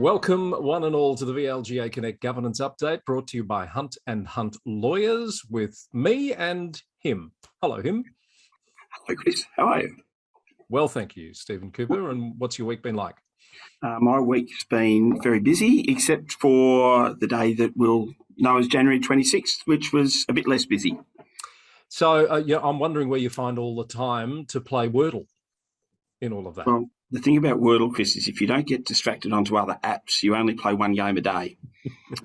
Welcome, one and all, to the VLGA Connect Governance Update, brought to you by Hunt and Hunt Lawyers, with me and him. Hello, him. Hello, Chris. How are you? Well, thank you, Stephen Cooper. And what's your week been like? My week's been very busy, except for the day that we'll know as January 26th, which was a bit less busy. So, I'm wondering where you find all the time to play Wordle in all of that. Well, the thing about Wordle, Chris, is if you don't get distracted onto other apps, you only play one game a day.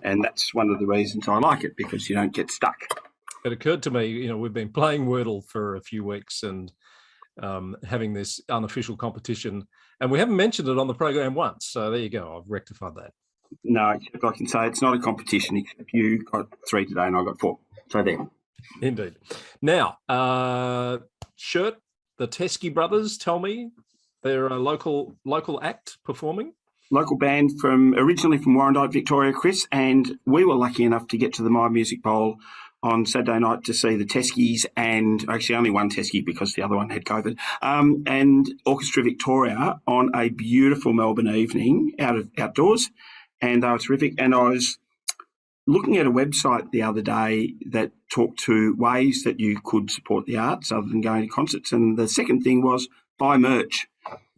And that's one of the reasons I like it, because you don't get stuck. It occurred to me, we've been playing Wordle for a few weeks and having this unofficial competition, and we haven't mentioned it on the program once. So there you go. I've rectified that. No, except I can say it's not a competition, except you got 3 today and I got 4. So there. Indeed. Now, Shirt, the Teskey brothers, tell me they're a local act performing. Local band originally from Warrandyte, Victoria, Chris, and we were lucky enough to get to the My Music Bowl on Saturday night to see the Teskeys, and actually only one Teskey because the other one had COVID, and Orchestra Victoria on a beautiful Melbourne evening outdoors, and they were terrific. And I was looking at a website the other day that talked to ways that you could support the arts other than going to concerts, and the second thing was buy merch.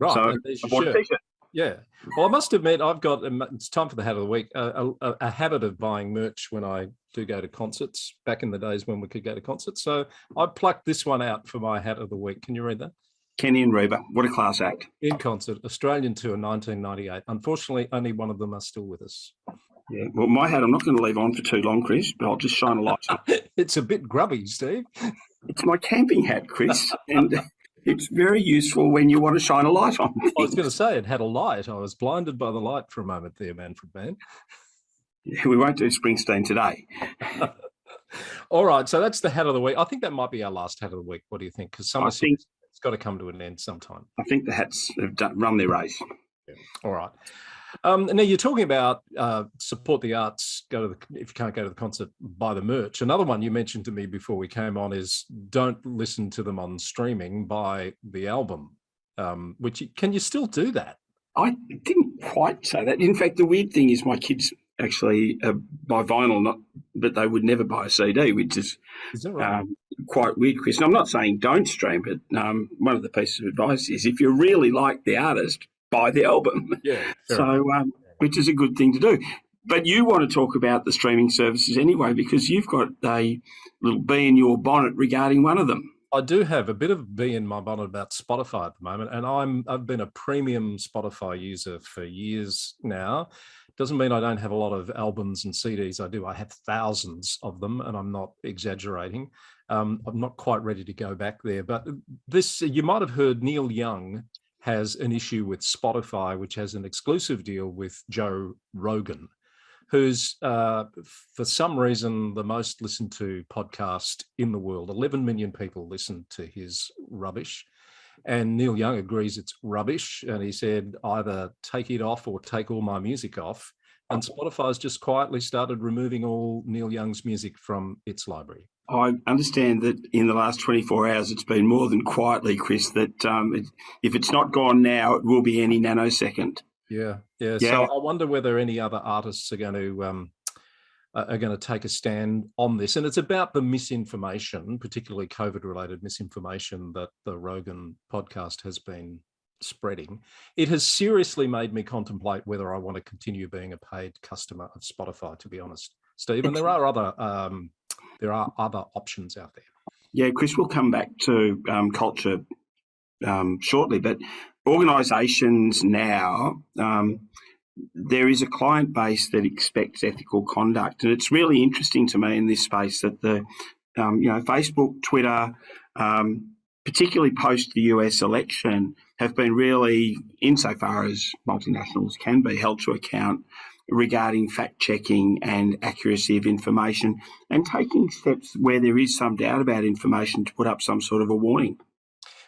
Right, so there's I your bought a shirt. t-shirt. Yeah. Well, I must admit, I've got, it's time for the hat of the week, a habit of buying merch when I do go to concerts, back in the days when we could go to concerts. So I plucked this one out for my hat of the week. Can you read that? Kenny and Reba, what a class act. In concert, Australian tour, 1998. Unfortunately, only one of them are still with us. Yeah, well, my hat, I'm not going to leave on for too long, Chris, but I'll just shine a light on it. It's a bit grubby, Steve. It's my camping hat, Chris, and it's very useful when you want to shine a light on things. I was going to say it had a light. I was blinded by the light for a moment there, Manfred Man. Yeah, we won't do Springsteen today. All right, so that's the hat of the week. I think that might be our last hat of the week. What do you think? Because it's got to come to an end sometime. I think the hats have run their race. Yeah. All right. Now you're talking about support the arts. If you can't go to the concert, buy the merch. Another one you mentioned to me before we came on is don't listen to them on streaming. Buy the album. Can you still do that? I didn't quite say that. In fact, the weird thing is my kids actually buy vinyl, but they would never buy a CD, which is that right? Quite weird, Chris. And I'm not saying don't stream, but one of the pieces of advice is if you really like the artist, buy the album. Yeah. So, which is a good thing to do. But you want to talk about the streaming services anyway, because you've got a little bee in your bonnet regarding one of them. I do have a bit of bee in my bonnet about Spotify at the moment, and I've been a premium Spotify user for years now. Doesn't mean I don't have a lot of albums and CDs. I do. I have thousands of them, and I'm not exaggerating. I'm not quite ready to go back there. But you might have heard Neil Young has an issue with Spotify, which has an exclusive deal with Joe Rogan, who's, for some reason, the most listened to podcast in the world. 11 million people listen to his rubbish. And Neil Young agrees it's rubbish. And he said, either take it off or take all my music off. And Spotify's just quietly started removing all Neil Young's music from its library. I understand that in the last 24 hours, it's been more than quietly, Chris, that if it's not gone now, it will be any nanosecond. Yeah. So I wonder whether any other artists are going to take a stand on this. And it's about the misinformation, particularly COVID-related misinformation that the Rogan podcast has been spreading. It has seriously made me contemplate whether I want to continue being a paid customer of Spotify, to be honest, Steve. And there are other options out there. Yeah, Chris, we'll come back to culture shortly, but organisations now, there is a client base that expects ethical conduct, and it's really interesting to me in this space that the Facebook, Twitter, particularly post the US election, have been really, insofar as multinationals can be, held to account regarding fact-checking and accuracy of information, and taking steps where there is some doubt about information to put up some sort of a warning.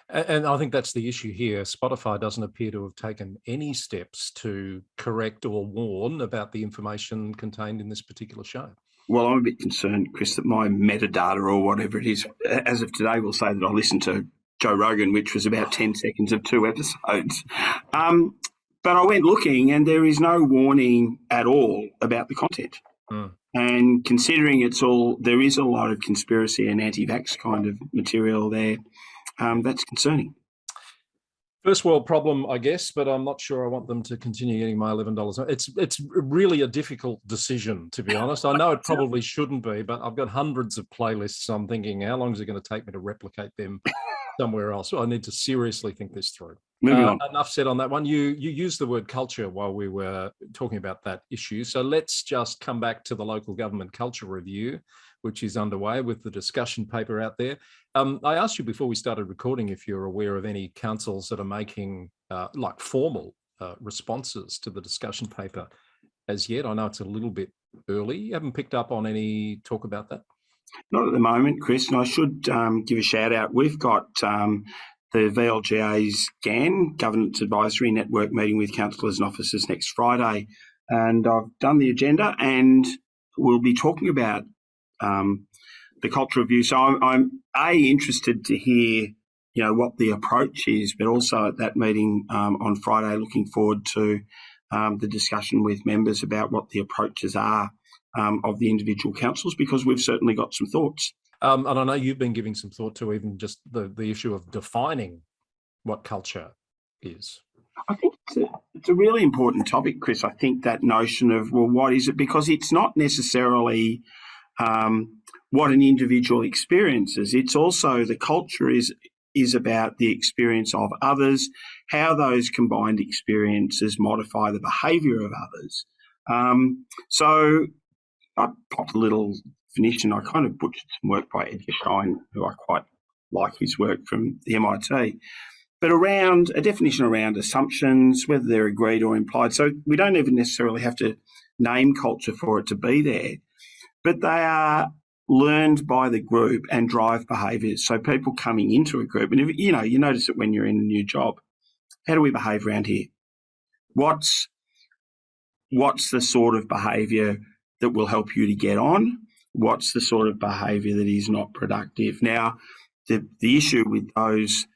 And I think that's the issue here. Spotify doesn't appear to have taken any steps to correct or warn about the information contained in this particular show. Well, I'm a bit concerned, Chris, that my metadata or whatever it is, as of today, will say that I listened to Joe Rogan, which was about 10 seconds of 2 episodes. But I went looking and there is no warning at all about the content. And considering there is a lot of conspiracy and anti-vax kind of material there, that's concerning. First world problem, I guess, but I'm not sure I want them to continue getting my $11. It's really a difficult decision, to be honest. I know it probably shouldn't be, but I've got hundreds of playlists. I'm thinking, how long is it going to take me to replicate them somewhere else? I need to seriously think this through. Moving on. Enough said on that one. You used the word culture while we were talking about that issue. So let's just come back to the local government culture review, which is underway with the discussion paper out there. I asked you before we started recording if you're aware of any councils that are making like formal responses to the discussion paper as yet. I know it's a little bit early. You haven't picked up on any talk about that? Not at the moment, Chris, and I should give a shout out. We've got the VLGA's GAN, Governance Advisory Network, meeting with councillors and officers next Friday. And I've done the agenda and we'll be talking about the culture review. So I'm interested to hear, what the approach is, but also at that meeting on Friday, looking forward to the discussion with members about what the approaches are of the individual councils, because we've certainly got some thoughts. And I know you've been giving some thought to even just the issue of defining what culture is. I think it's a really important topic, Chris. I think that notion of, well, what is it? Because it's not necessarily what an individual experiences. It's also the culture is about the experience of others, how those combined experiences modify the behaviour of others. So I popped a little definition. I kind of butchered some work by Eddy, who I quite like his work from the MIT, but around a definition around assumptions, whether they're agreed or implied. So we don't even necessarily have to name culture for it to be there, but they are learned by the group and drive behaviours. So people coming into a group, and if, you notice it when you're in a new job. How do we behave around here? What's the sort of behaviour that will help you to get on? What's the sort of behaviour that is not productive? Now, the issue with those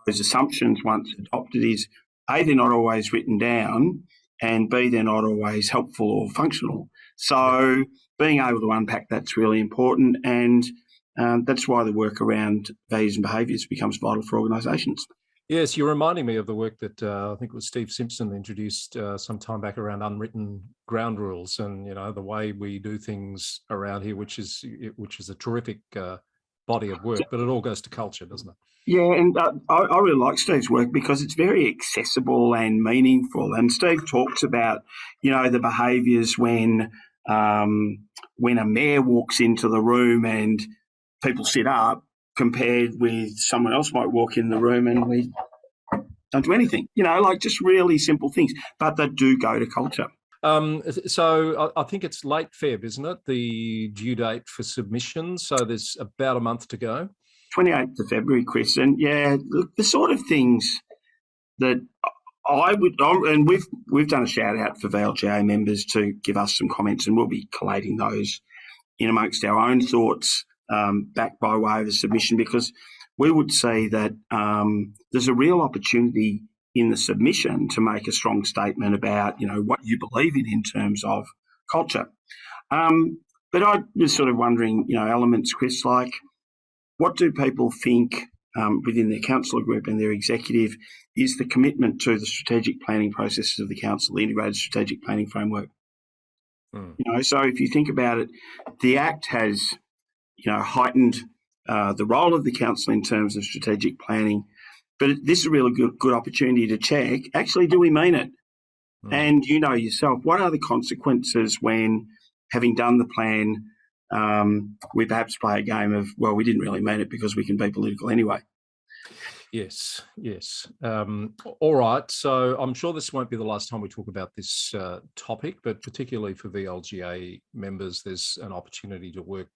assumptions once adopted is A, they're not always written down, and B, they're not always helpful or functional. So being able to unpack that's really important, and that's why the work around values and behaviours becomes vital for organisations. Yes, you're reminding me of the work that I think it was Steve Simpson introduced some time back around unwritten ground rules, and the way we do things around here, which is a terrific body of work. But it all goes to culture, doesn't it? Yeah, and I really like Steve's work because it's very accessible and meaningful. And Steve talks about the behaviours when a mayor walks into the room and people sit up, compared with someone else might walk in the room and we don't do anything, just really simple things, but they do go to culture. So I think it's late Feb, isn't it? The due date for submission. So there's about a month to go. 28th of February, Chris. And yeah, the sort of things that I would, and we've done a shout out for VLGA members to give us some comments, and we'll be collating those in amongst our own thoughts back by way of a submission, because we would say that there's a real opportunity in the submission to make a strong statement about, what you believe in terms of culture. But I was sort of wondering, elements, Chris, like what do people think within their councillor group and their executive is the commitment to the strategic planning processes of the council, the integrated strategic planning framework. So if you think about it, the Act has heightened the role of the council in terms of strategic planning, but this is a really good opportunity to check, actually, do we mean it? And yourself, what are the consequences when, having done the plan, we perhaps play a game of, well, we didn't really mean it because we can be political anyway. Yes. All right. So I'm sure this won't be the last time we talk about this topic, but particularly for VLGA members, there's an opportunity to work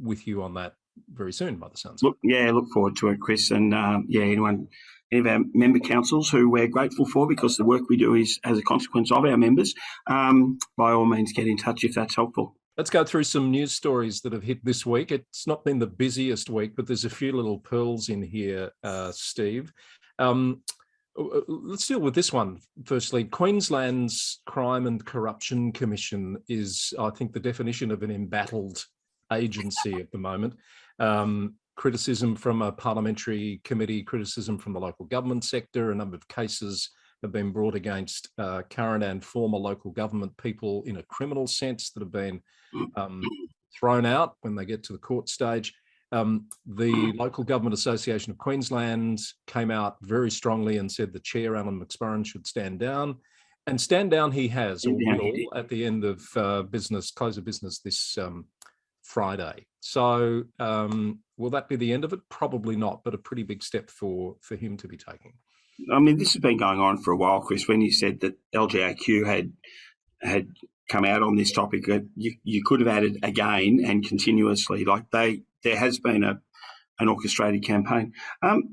with you on that very soon, by the sounds. Look forward to it, Chris. And any of our member councils who we're grateful for, because the work we do is as a consequence of our members, by all means get in touch if that's helpful. Let's go through some news stories that have hit this week. It's not been the busiest week, but there's a few little pearls in here, Steve. Let's deal with this one firstly. Queensland's Crime and Corruption Commission is, I think, the definition of an embattled agency at the moment. Criticism from a parliamentary committee, criticism from the local government sector. A number of cases have been brought against current and former local government people in a criminal sense that have been thrown out when they get to the court stage. The Local Government Association of Queensland came out very strongly and said the chair, Alan McSparran, should stand down. And stand down he has, or will, at the end of close of business this Friday. So will that be the end of it? Probably not, but a pretty big step for him to be taking. I mean, this has been going on for a while, Chris. When you said that LGAQ had come out on this topic, you could have added again and continuously. Like there has been an orchestrated campaign.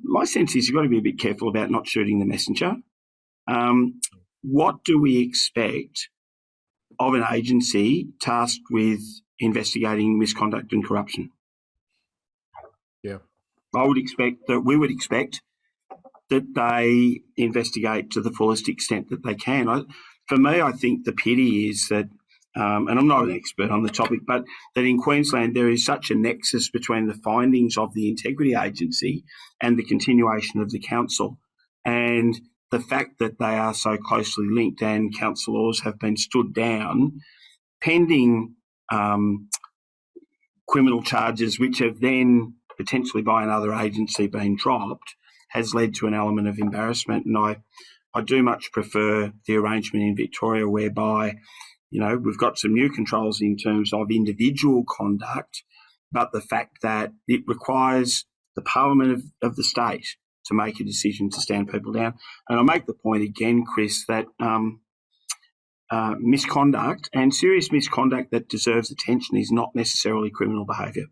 My sense is you've got to be a bit careful about not shooting the messenger. What do we expect of an agency tasked with investigating misconduct and corruption? Yeah, we would expect that they investigate to the fullest extent that they can. For me, I think the pity is that, and I'm not an expert on the topic, but that in Queensland there is such a nexus between the findings of the Integrity Agency and the continuation of the council, and the fact that they are so closely linked and councillors have been stood down pending criminal charges which have then potentially by another agency been dropped, has led to an element of embarrassment. And I do much prefer the arrangement in Victoria whereby, we've got some new controls in terms of individual conduct, but the fact that it requires the Parliament of the state to make a decision to stand people down. And I make the point again, Chris, that misconduct and serious misconduct that deserves attention is not necessarily criminal behaviour.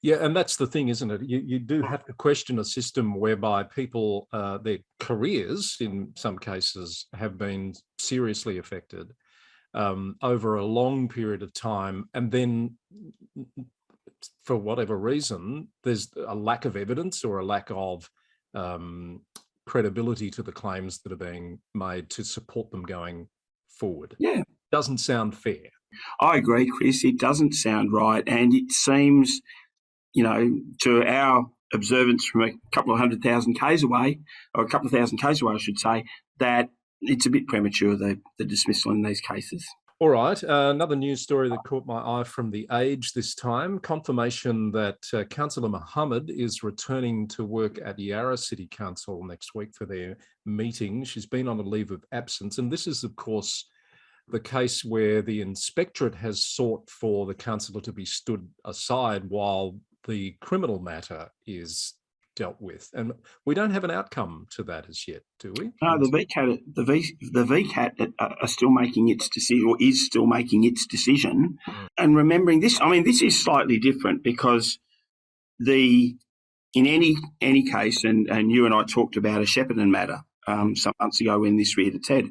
Yeah, and that's the thing, isn't it? You do have to question a system whereby people, their careers in some cases have been seriously affected over a long period of time. And then for whatever reason, there's a lack of evidence or a lack of credibility to the claims that are being made to support them going forward. Yeah. Doesn't sound fair. I agree, Chris. It doesn't sound right. And it seems, to our observance from a couple of 100,000 k's away, or a couple of thousand k's away, I should say, that it's a bit premature, the dismissal in these cases. All right. Another news story that caught my eye from The Age this time, confirmation that Councillor Mohammed is returning to work at Yarra City Council next week for their meeting. She's been on a leave of absence. And this is, of course, the case where the inspectorate has sought for the councillor to be stood aside while the criminal matter is dealt with, and we don't have an outcome to that as yet, do we? No, the VCAT are still making its decision, or is still making its decision. And remembering this, this is slightly different because in any case, and you and I talked about a Shepparton matter some months ago when this reared its head.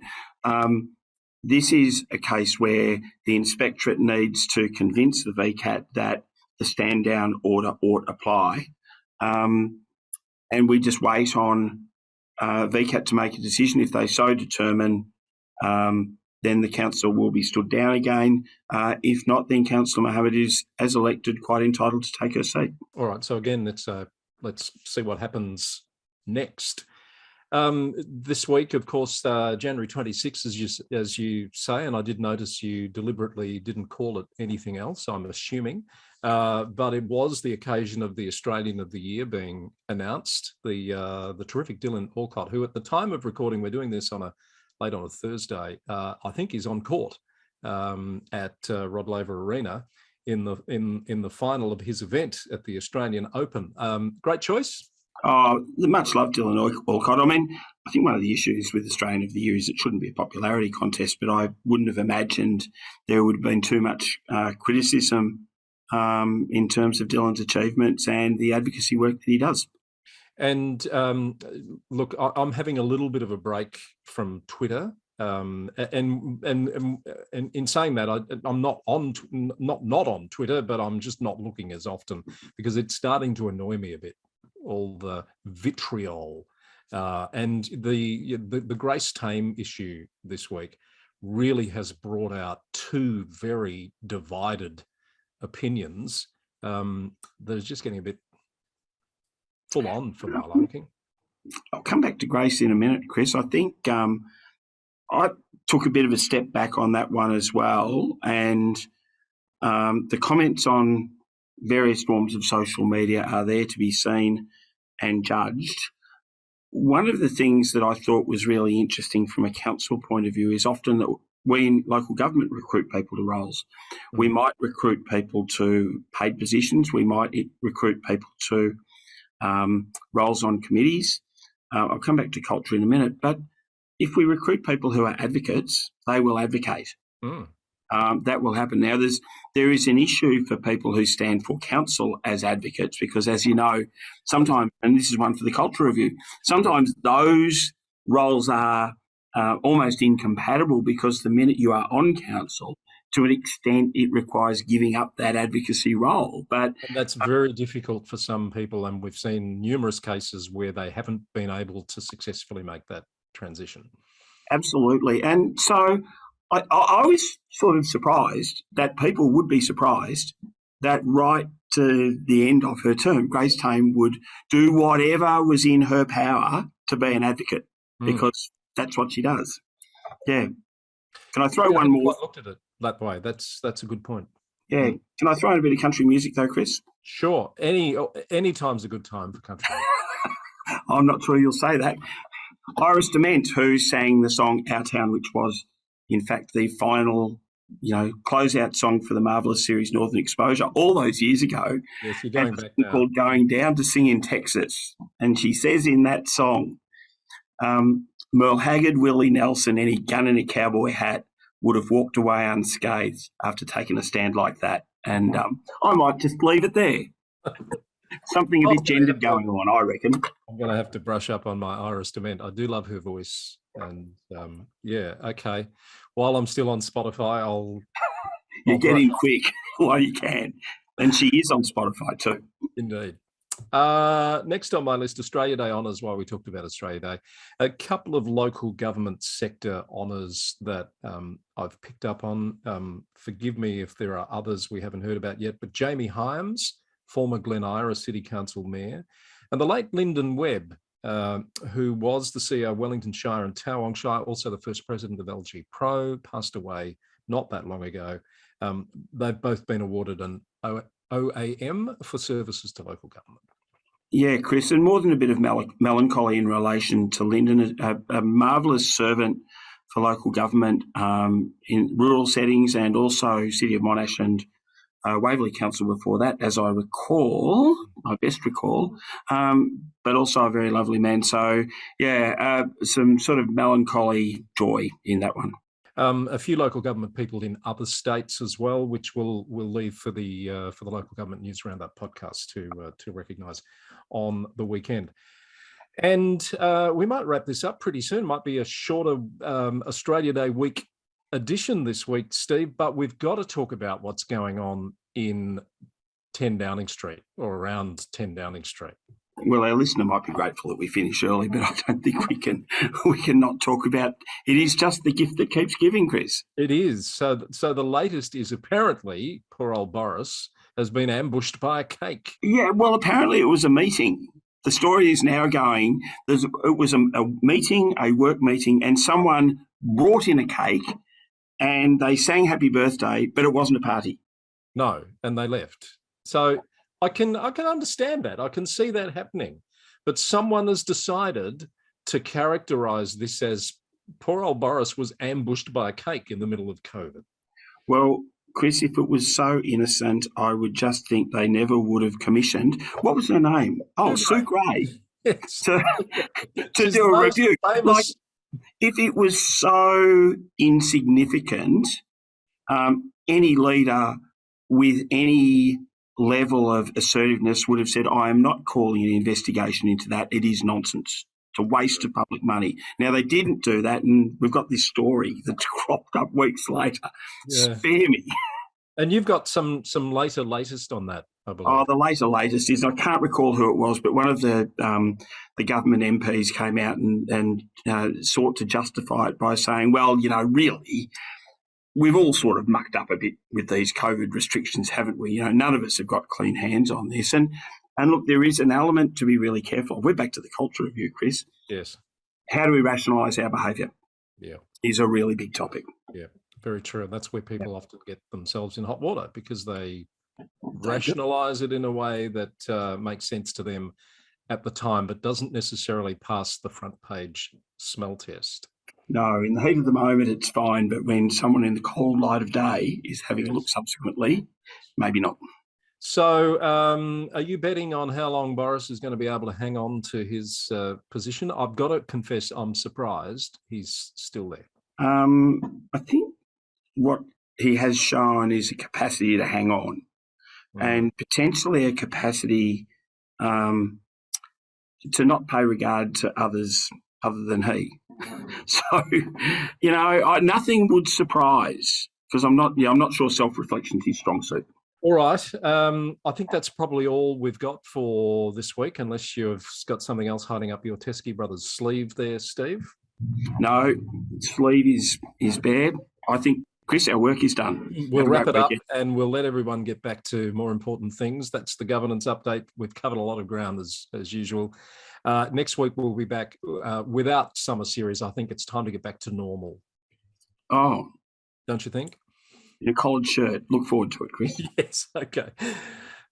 This is a case where the inspectorate needs to convince the VCAT that the stand down order ought apply. And we just wait on VCAT to make a decision. If they so determine, then the council will be stood down again. If not, then Councillor Mohammed is, as elected, quite entitled to take her seat. All right. So again, let's see what happens next. This week, of course, January 26th, as you say, and I did notice you deliberately didn't call it anything else, I'm assuming, but it was the occasion of the Australian of the Year being announced, the terrific Dylan Alcott, who at the time of recording, we're doing this late on a Thursday, I think is on court at Rod Laver Arena in the final of his event at the Australian Open. Great choice. Oh, much love, Dylan Alcott. I think one of the issues with Australian of the Year is it shouldn't be a popularity contest, but I wouldn't have imagined there would have been too much criticism in terms of Dylan's achievements and the advocacy work that he does. And look, I'm having a little bit of a break from Twitter. And in saying that, I'm not on Twitter, but I'm just not looking as often because it's starting to annoy me a bit. All the vitriol And the Grace Tame issue this week really has brought out two very divided opinions that is just getting a bit full on for my liking. I'll come back to Grace in a minute, Chris. I think I took a bit of a step back on that one as well, and the comments on various forms of social media are there to be seen and judged. One of the things that I thought was really interesting from a council point of view is often that we in local government recruit people to roles. We might recruit people to paid positions. We might recruit people to roles on committees. I'll come back to culture in a minute. But if we recruit people who are advocates, they will advocate. That will happen. Now, there is an issue for people who stand for council as advocates because, as you know, sometimes, and this is one for the culture review, sometimes those roles are almost incompatible because the minute you are on council, to an extent, it requires giving up that advocacy role. And that's very difficult for some people, and we've seen numerous cases where they haven't been able to successfully make that transition. Absolutely. And so I was sort of surprised that people would be surprised that right to the end of her term, Grace Tame would do whatever was in her power to be an advocate because that's what she does. Yeah. Can I throw one more? I looked at it that way. That's a good point. Yeah. Can I throw in a bit of country music though, Chris? Sure. Any time's a good time for country. I'm not sure you'll say that. Iris Dement, who sang the song Our Town, which was in fact the final, closeout song for the marvellous series Northern Exposure all those years ago. Yes, you're going back now. Called Going Down to Sing in Texas. And she says in that song, Merle Haggard, Willie Nelson, any gun in a cowboy hat would have walked away unscathed after taking a stand like that. And I might just leave it there. Something a bit gendered going on, I reckon. I'm going to have to brush up on my Iris Dement. I do love her voice. And yeah, okay. While I'm still on Spotify, You're getting quick while you can. And she is on Spotify too. Indeed. Next on my list, Australia Day honours, while we talked about Australia Day. A couple of local government sector honours that I've picked up on. Forgive me if there are others we haven't heard about yet, but Jamie Hyams, former Glen Eira City Council Mayor, and the late Lyndon Webb, who was the CEO of Wellington Shire and Towong Shire, also the first president of LG Pro, passed away not that long ago. They've both been awarded an OAM for services to local government. Yeah, Chris, and more than a bit of melancholy in relation to Lyndon, a marvellous servant for local government in rural settings and also City of Monash and Waverley Council before that, as I recall, I best recall, but also a very lovely man. So, yeah, some sort of melancholy joy in that one. A few local government people in other states as well, which we'll leave for the local government news roundup podcast to recognise on the weekend. And we might wrap this up pretty soon. Might be a shorter Australia Day week edition this week, Steve, but we've got to talk about what's going on in 10 Downing Street or around 10 Downing Street. Well, our listener might be grateful that we finish early, but I don't think we can not talk about it. Is just the gift that keeps giving, Chris. It is. So the latest is apparently poor old Boris has been ambushed by a cake. Yeah, well, apparently it was a meeting. The story is now going, it was a meeting, a work meeting, and someone brought in a cake and they sang happy birthday, but it wasn't a party. No, and they left. So I can understand that. I can see that happening. But someone has decided to characterise this as poor old Boris was ambushed by a cake in the middle of COVID. Well, Chris, if it was so innocent, I would just think they never would have commissioned. What was her name? Oh, Sue Gray. Yes. To do a review. Like, if it was so insignificant, any leader with any level of assertiveness would have said, I am not calling an investigation into that. It is nonsense. It's a waste of public money. Now, they didn't do that, and we've got this story that's cropped up weeks later. Yeah. Spare me. And you've got some latest on that, I believe. Oh, the latest is, I can't recall who it was, but one of the government MPs came out and sought to justify it by saying, well, really, we've all sort of mucked up a bit with these COVID restrictions, haven't we? None of us have got clean hands on this. And look, there is an element to be really careful of. We're back to the culture review, Chris. Yes. How do we rationalise our behaviour? Yeah. Is a really big topic. Yeah, very true. And that's where people often get themselves in hot water, because they rationalise it in a way that makes sense to them at the time, but doesn't necessarily pass the front page smell test. No, in the heat of the moment, it's fine. But when someone in the cold light of day is having a look subsequently, maybe not. So are you betting on how long Boris is going to be able to hang on to his position? I've got to confess, I'm surprised he's still there. I think what he has shown is a capacity to hang on, and potentially a capacity to not pay regard to others other than he. So, nothing would surprise, because I'm not sure self-reflection is his strong suit. All right. I think that's probably all we've got for this week, unless you've got something else hiding up your Teskey Brothers sleeve there, Steve. No, sleeve is bad. I think, Chris, our work is done. We'll wrap it up and we'll let everyone get back to more important things. That's the governance update. We've covered a lot of ground as usual. Next week we'll be back without summer series. I think it's time to get back to normal. Oh. Don't you think? In a collared shirt. Look forward to it, Chris. Yes, okay.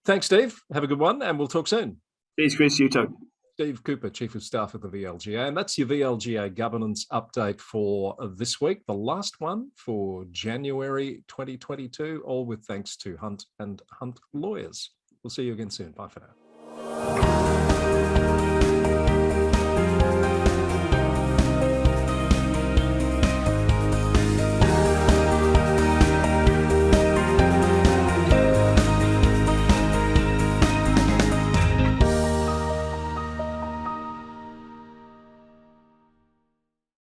Thanks, Steve. Have a good one, and we'll talk soon. Cheers, Chris. You too. Steve Cooper, Chief of Staff at the VLGA, and that's your VLGA governance update for this week, the last one for January 2022, all with thanks to Hunt and Hunt Lawyers. We'll see you again soon. Bye for now.